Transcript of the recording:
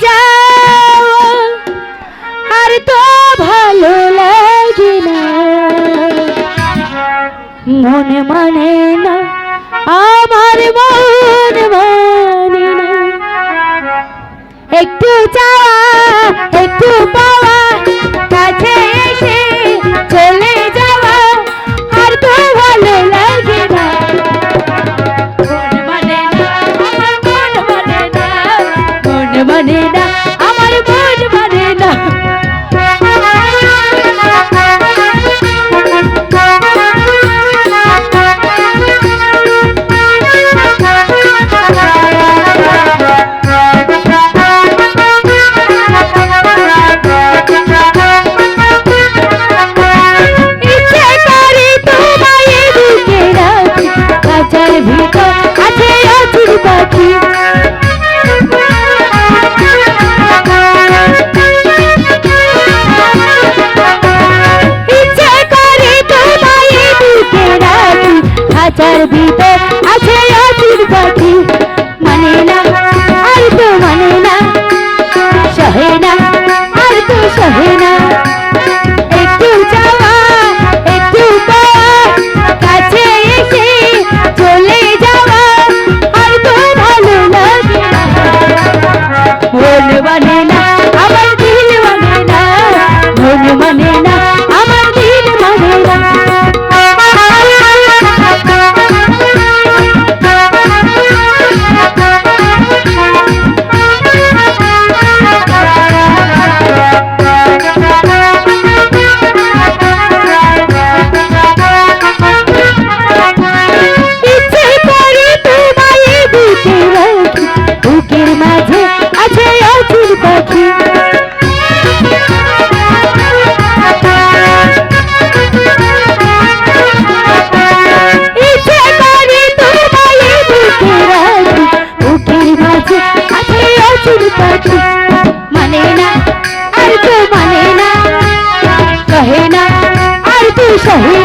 যাও আর তো ভালো লাগে না, মন মানে না আমার, মন মানে না। একটু চাওয়া একটু পাওয়া, কাছে এসে চলে যাওয়া আর তো ভালো লাগে না, মন মানে না আমার, মন মানে না, মন মানে না আমার, মন মানে না। খাঁচার ভিতর আছে অচির পাখি, মানে না আর তো মানে না, সহে না আর তো সহে না। একটু যাওয়া একটু পাওয়া, কাছে এসে চলে যাওয়া আর তো ভালো লাগে না, মন মানে না আমার, দিল মানে না, মন মানে না আমার, দিল মানে না। বুকের মাঝে আছে অচির পাখি, ইচ্ছে করে তোমায় বুকে রাখি, বুকের মাঝে আছে অচির পাখি, মানে না আর তো মানে না, সহে না আর তো সহে